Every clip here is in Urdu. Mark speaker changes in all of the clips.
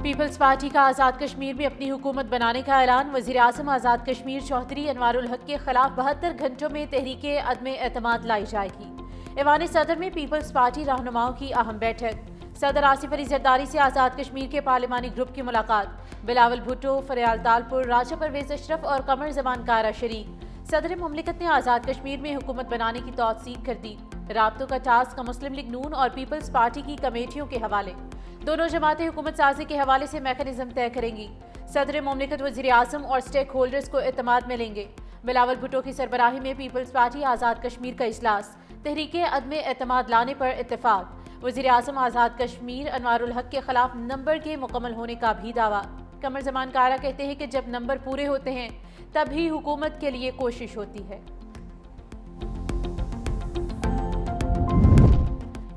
Speaker 1: پیپلز پارٹی کا آزاد کشمیر میں اپنی حکومت بنانے کا اعلان۔ وزیر اعظم آزاد کشمیر چوہدری انوار الحق کے خلاف 72 گھنٹوں میں تحریک عدم اعتماد لائی جائے گی۔ ایوان صدر میں پیپلز پارٹی رہنماؤں کی اہم بیٹھک۔ صدر آصف علی زرداری سے آزاد کشمیر کے پارلیمانی گروپ کی ملاقات۔ بلاول بھٹو، فریال تالپور، راجہ پرویز اشرف اور قمر زمان کارا شریک۔ صدر مملکت نے آزاد کشمیر میں حکومت بنانے کی توثیق کر دی۔ رابطوں کا ٹاسک مسلم لیگ نون اور پیپلز پارٹی کی کمیٹیوں کے حوالے۔ دونوں جماعتیں حکومت سازی کے حوالے سے میکانزم طے کریں گی۔ صدر مملکت وزیر اعظم اور سٹیک ہولڈرز کو اعتماد میں لیں گے۔ بلاول بھٹو کی سربراہی میں پیپلز پارٹی آزاد کشمیر کا اجلاس۔ تحریک عدم اعتماد لانے پر اتفاق۔ وزیر اعظم آزاد کشمیر انوار الحق کے خلاف نمبر کے مکمل ہونے کا بھی دعویٰ۔ قمر زمان کارا کہتے ہیں کہ جب نمبر پورے ہوتے ہیں تب ہی حکومت کے لیے کوشش ہوتی ہے۔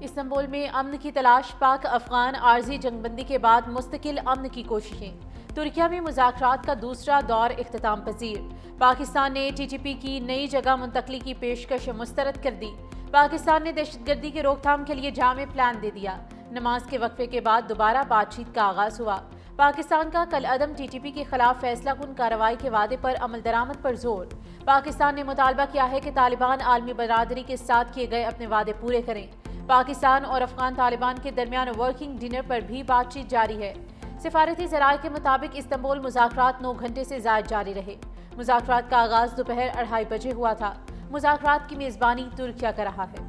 Speaker 1: استنبول میں امن کی تلاش، پاک افغان عارضی جنگ بندی کے بعد مستقل امن کی کوششیں۔ ترکیہ میں مذاکرات کا دوسرا دور اختتام پذیر۔ پاکستان نے ٹی ٹی پی کی نئی جگہ منتقلی کی پیشکش مسترد کر دی۔ پاکستان نے دہشت گردی کی روک تھام کے لیے جامع پلان دے دیا۔ نماز کے وقفے کے بعد دوبارہ بات چیت کا آغاز ہوا۔ پاکستان کا کالعدم ٹی ٹی پی کے خلاف فیصلہ کن کارروائی کے وعدے پر عمل درآمد پر زور۔ پاکستان نے مطالبہ کیا ہے کہ طالبان عالمی برادری کے ساتھ کیے گئے اپنے وعدے پورے کریں۔ پاکستان اور افغان طالبان کے درمیان ورکنگ ڈنر پر بھی بات چیت جاری ہے۔ سفارتی ذرائع کے مطابق استنبول مذاکرات 9 گھنٹے سے زائد جاری رہے۔ مذاکرات کا آغاز دوپہر 2:30 بجے ہوا تھا۔ مذاکرات کی میزبانی ترکیہ کر رہا ہے۔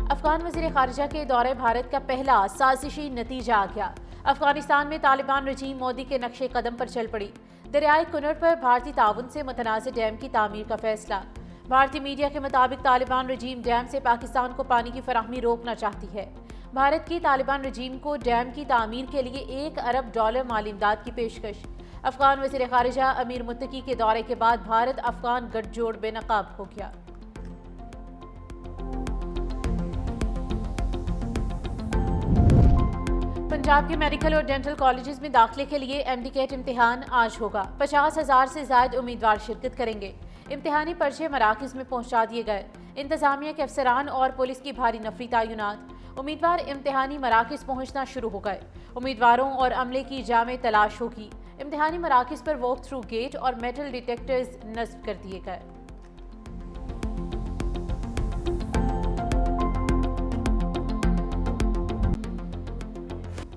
Speaker 1: افغان وزیر خارجہ کے دورہ بھارت کا پہلا سازشی نتیجہ آ گیا۔ افغانستان میں طالبان رجیم مودی کے نقش قدم پر چل پڑی۔ دریائے کنر پر بھارتی تعاون سے متنازع ڈیم کی تعمیر کا فیصلہ۔ بھارتی میڈیا کے مطابق طالبان رجیم ڈیم سے پاکستان کو پانی کی فراہمی روکنا چاہتی ہے۔ بھارت کی طالبان رجیم کو ڈیم کی تعمیر کے لیے $1 ارب مالی امداد کی پیشکش۔ افغان وزیر خارجہ امیر متقی کے دورے کے بعد بھارت افغان گٹھ جوڑ بے نقاب ہو گیا۔ پنجاب کے میڈیکل اور ڈینٹل کالجز میں داخلے کے لیے MD-CAT امتحان آج ہوگا۔ 50,000 سے زائد امیدوار شرکت کریں گے۔ امتحانی پرچے مراکز میں پہنچا دیے گئے۔ انتظامیہ کے افسران اور پولیس کی بھاری نفری تعینات۔ امیدوار امتحانی مراکز پہنچنا شروع ہو گئے۔ امیدواروں اور عملے کی جامع تلاش ہوگی۔ امتحانی مراکز پر واک تھرو گیٹ اور میٹل ڈیٹیکٹرز نصب کر دیے گئے۔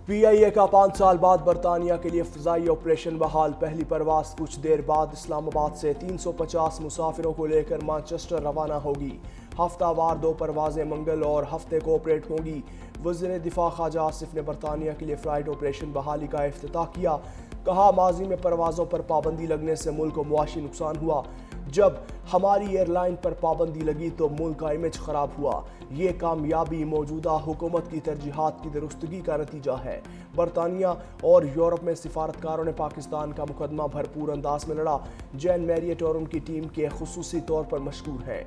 Speaker 2: PIA کا 5 سال بعد برطانیہ کے لیے فضائی آپریشن بحال۔ پہلی پرواز کچھ دیر بعد اسلام آباد سے 350 مسافروں کو لے کر مانچسٹر روانہ ہوگی۔ ہفتہ وار 2 پروازیں منگل اور ہفتے کو آپریٹ ہوں گی۔ وزیر دفاع خواجہ آصف نے برطانیہ کے لیے فلائٹ آپریشن بحالی کا افتتاح کیا۔ کہا ماضی میں پروازوں پر پابندی لگنے سے ملک کو معاشی نقصان ہوا۔ جب ہماری ایئر لائن پر پابندی لگی تو ملک کا امیج خراب ہوا۔ یہ کامیابی موجودہ حکومت کی ترجیحات کی درستگی کا نتیجہ ہے۔ برطانیہ اور یورپ میں سفارتکاروں نے پاکستان کا مقدمہ بھرپور انداز میں لڑا۔ جین میریٹ اور ان کی ٹیم کے خصوصی طور پر مشکور ہیں۔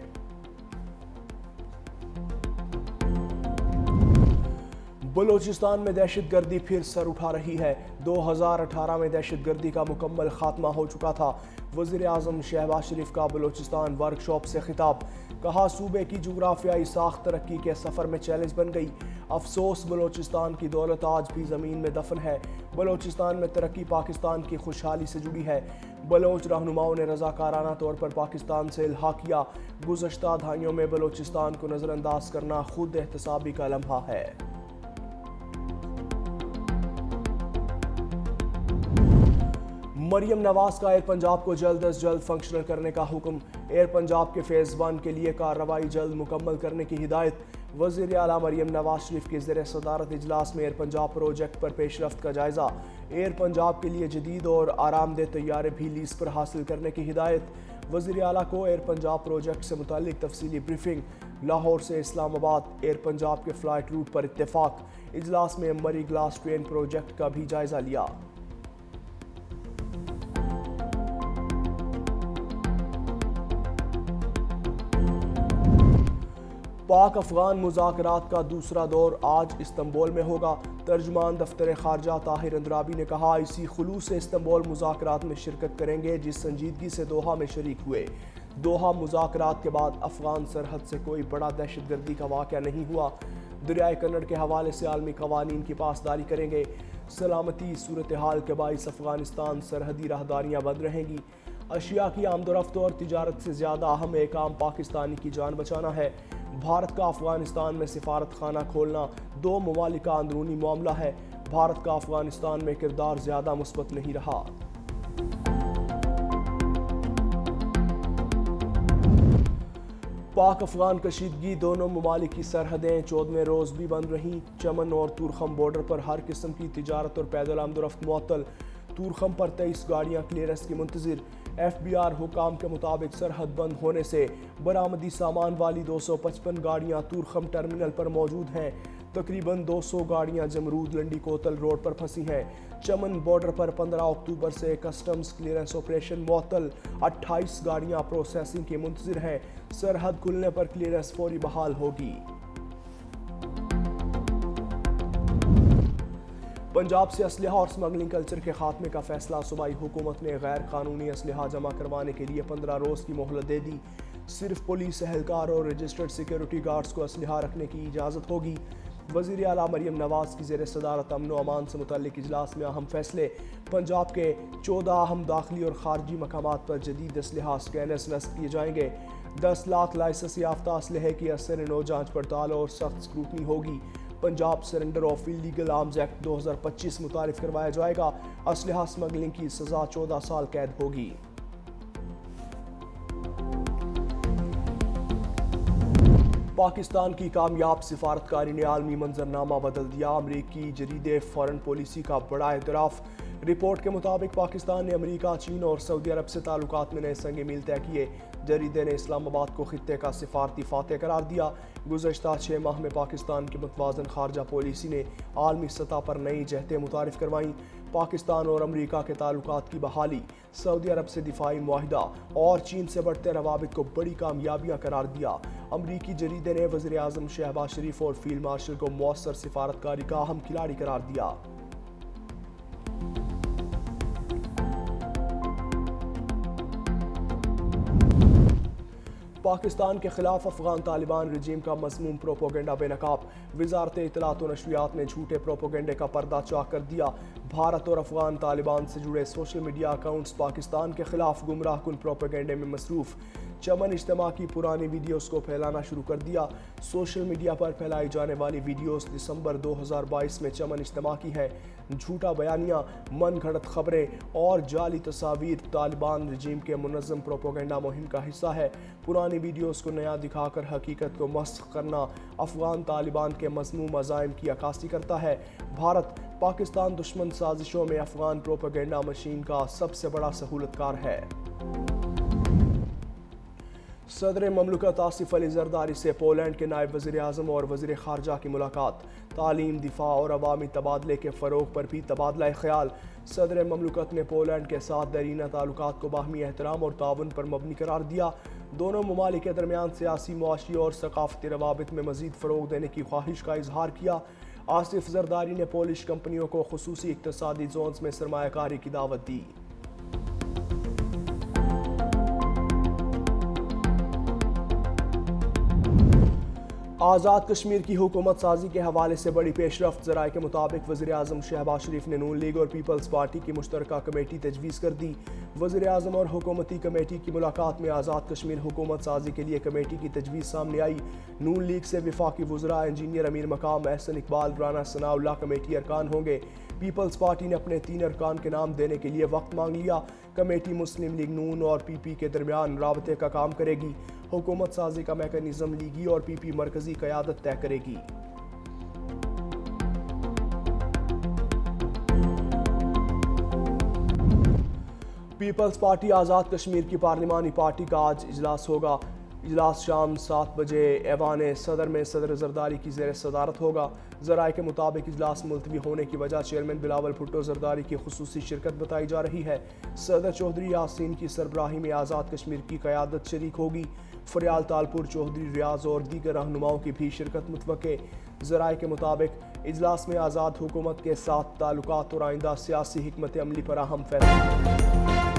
Speaker 2: بلوچستان میں دہشت گردی پھر سر اٹھا رہی ہے۔ 2018 میں دہشت گردی کا مکمل خاتمہ ہو چکا تھا۔ وزیر اعظم شہباز شریف کا بلوچستان ورکشاپ سے خطاب۔ کہا صوبے کی جغرافیائی ساخت ترقی کے سفر میں چیلنج بن گئی۔ افسوس بلوچستان کی دولت آج بھی زمین میں دفن ہے۔ بلوچستان میں ترقی پاکستان کی خوشحالی سے جڑی ہے۔ بلوچ رہنماؤں نے رضاکارانہ طور پر پاکستان سے الحاق کیا۔ گزشتہ دہائیوں میں بلوچستان کو نظر انداز کرنا خود احتسابی کا لمحہ ہے۔ مریم نواز کا ایئر پنجاب کو جلد از جلد فنکشنل کرنے کا حکم۔ ایئر پنجاب کے فیز 1 کے لیے کارروائی جلد مکمل کرنے کی ہدایت۔ وزیر اعلیٰ مریم نواز شریف کے زیر صدارت اجلاس میں ایئر پنجاب پروجیکٹ پر پیش رفت کا جائزہ۔ ایئر پنجاب کے لیے جدید اور آرام دہ طیارے بھی لیز پر حاصل کرنے کی ہدایت۔ وزیر اعلیٰ کو ایئر پنجاب پروجیکٹ سے متعلق تفصیلی بریفنگ۔ لاہور سے اسلام آباد ایئر پنجاب کے فلائٹ روٹ پر اتفاق۔ اجلاس میں مری گلاس ٹرین پروجیکٹ کا بھی جائزہ لیا۔ پاک افغان مذاکرات کا دوسرا دور آج استنبول میں ہوگا۔ ترجمان دفتر خارجہ طاہر اندرابی نے کہا اسی خلوص سے استنبول مذاکرات میں شرکت کریں گے جس سنجیدگی سے دوحہ میں شریک ہوئے۔ دوحہ مذاکرات کے بعد افغان سرحد سے کوئی بڑا دہشت گردی کا واقعہ نہیں ہوا۔ دریائے کنڑ کے حوالے سے عالمی قوانین کی پاسداری کریں گے۔ سلامتی صورتحال کے باعث افغانستان سرحدی راہداریاں بند رہیں گی۔ اشیاء کی آمد و رفت اور تجارت سے زیادہ اہم ایک عام پاکستانی کی جان بچانا ہے۔ بھارت کا افغانستان میں سفارت خانہ کھولنا دو ممالک کا اندرونی معاملہ ہے۔ بھارت کا افغانستان میں کردار زیادہ مثبت نہیں رہا۔ پاک افغان کشیدگی، دونوں ممالک کی سرحدیں 14ویں روز بھی بند رہیں۔ چمن اور تورخم بارڈر پر ہر قسم کی تجارت اور پیدل آمد و رفت معطل۔ تورخم پر 23 گاڑیاں کلیئرنس کی منتظر۔ FBR حکام کے مطابق سرحد بند ہونے سے برآمدی سامان والی 255 گاڑیاں تورخم ٹرمینل پر موجود ہیں۔ تقریباً 200 گاڑیاں جمرود لنڈی کوتل روڈ پر پھنسی ہیں۔ چمن بارڈر پر 15 اکتوبر سے کسٹمز کلیئرنس آپریشن معطل، 28 گاڑیاں پروسیسنگ کی منتظر ہیں۔ سرحد کھلنے پر کلیئرنس فوری بحال ہوگی۔ پنجاب سے اسلحہ اور سمگلنگ کلچر کے خاتمے کا فیصلہ۔ صوبائی حکومت نے غیر قانونی اسلحہ جمع کروانے کے لیے 15 روز کی مہلت دے دی۔ صرف پولیس اہلکار اور رجسٹرڈ سیکیورٹی گارڈز کو اسلحہ رکھنے کی اجازت ہوگی۔ وزیر اعلیٰ مریم نواز کی زیر صدارت امن و امان سے متعلق اجلاس میں اہم فیصلے۔ پنجاب کے 14 اہم داخلی اور خارجی مقامات پر جدید اسلحہ اسکینرز نصب کیے جائیں گے۔ 10 لاکھ لائسنس یافتہ اسلحے کی اثر نو جانچ پڑتال اور سخت اسکروٹنی ہوگی۔ Punjab surrender of illegal arms act 2025 متعارف کروایا جائے گا۔ اسلحہ اسمگلنگ کی سزا 14 سال قید ہوگی۔ پاکستان کی کامیاب سفارتکاری نے عالمی منظرنامہ بدل دیا۔ امریکی جریدے فارن پالیسی کا بڑا اعتراف۔ رپورٹ کے مطابق پاکستان نے امریکہ، چین اور سعودی عرب سے تعلقات میں نئے سنگ میل طے کیے۔ جریدے نے اسلام آباد کو خطے کا سفارتی فاتح قرار دیا۔ گزشتہ 6 ماہ میں پاکستان کی متوازن خارجہ پالیسی نے عالمی سطح پر نئی جہتیں متعارف کروائیں۔ پاکستان اور امریکہ کے تعلقات کی بحالی، سعودی عرب سے دفاعی معاہدہ اور چین سے بڑھتے روابط کو بڑی کامیابیاں قرار دیا۔ امریکی جریدے نے وزیر اعظم شہباز شریف اور فیلڈ مارشل کو مؤثر سفارتکاری کا اہم کھلاڑی قرار دیا۔ پاکستان کے خلاف افغان طالبان رجیم کا مذموم پروپیگنڈا بے نقاب۔ وزارت اطلاعات و نشریات نے جھوٹے پروپیگنڈے کا پردہ چاک کر دیا۔ بھارت اور افغان طالبان سے جڑے سوشل میڈیا اکاؤنٹس پاکستان کے خلاف گمراہ کن پروپیگنڈے میں مصروف۔ چمن اجتماع کی پرانی ویڈیوز کو پھیلانا شروع کر دیا۔ سوشل میڈیا پر پھیلائی جانے والی ویڈیوز دسمبر 2022 میں چمن اجتماع کی ہیں۔ جھوٹا بیانیہ، من گھڑت خبریں اور جعلی تصاویر طالبان رجیم کے منظم پروپیگنڈا مہم کا حصہ ہے۔ پرانی ویڈیوز کو نیا دکھا کر حقیقت کو مسخ کرنا افغان طالبان کے مذموم عزائم کی عکاسی کرتا ہے۔ بھارت پاکستان دشمن سازشوں میں افغان پروپیگنڈا مشین کا سب سے بڑا سہولت کار ہے۔ صدر مملکت آصف علی زرداری سے پولینڈ کے نائب وزیر اعظم اور وزیر خارجہ کی ملاقات۔ تعلیم، دفاع اور عوامی تبادلے کے فروغ پر بھی تبادلہ خیال۔ صدر مملکت نے پولینڈ کے ساتھ دیرینہ تعلقات کو باہمی احترام اور تعاون پر مبنی قرار دیا۔ دونوں ممالک کے درمیان سیاسی، معاشی اور ثقافتی روابط میں مزید فروغ دینے کی خواہش کا اظہار کیا۔ آصف زرداری نے پولش کمپنیوں کو خصوصی اقتصادی زونز میں سرمایہ کاری کی دعوت دی۔ آزاد کشمیر کی حکومت سازی کے حوالے سے بڑی پیش رفت۔ ذرائع کے مطابق وزیر اعظم شہباز شریف نے نون لیگ اور پیپلز پارٹی کی مشترکہ کمیٹی تجویز کر دی۔ وزیر اعظم اور حکومتی کمیٹی کی ملاقات میں آزاد کشمیر حکومت سازی کے لیے کمیٹی کی تجویز سامنے آئی۔ نون لیگ سے وفاقی وزراء انجینئر امیر مقام احسن اقبال، رانا ثناء اللہ کمیٹی ارکان ہوں گے۔ پیپلز پارٹی نے اپنے 3 ارکان کے نام دینے کے لیے وقت مانگ لیا۔ کمیٹی مسلم لیگ نون اور پی پی کے درمیان رابطے کا کام کرے گی۔ حکومت سازی کا میکانزم لیگی اور پی پی مرکزی قیادت طے کرے گی۔ پیپلز پارٹی آزاد کشمیر کی پارلیمانی پارٹی کا آج اجلاس ہوگا۔ اجلاس شام 7 بجے ایوان صدر میں صدر زرداری کی زیر صدارت ہوگا۔ ذرائع کے مطابق اجلاس ملتوی ہونے کی وجہ چیئرمین بلاول بھٹو زرداری کی خصوصی شرکت بتائی جا رہی ہے۔ صدر چودھری یاسین کی سربراہی میں آزاد کشمیر کی قیادت شریک ہوگی۔ فریال تالپور، چودھری ریاض اور دیگر رہنماؤں کی بھی شرکت متوقع۔ ذرائع کے مطابق اجلاس میں آزاد حکومت کے ساتھ تعلقات اور آئندہ سیاسی حکمت عملی پر اہم فیصلے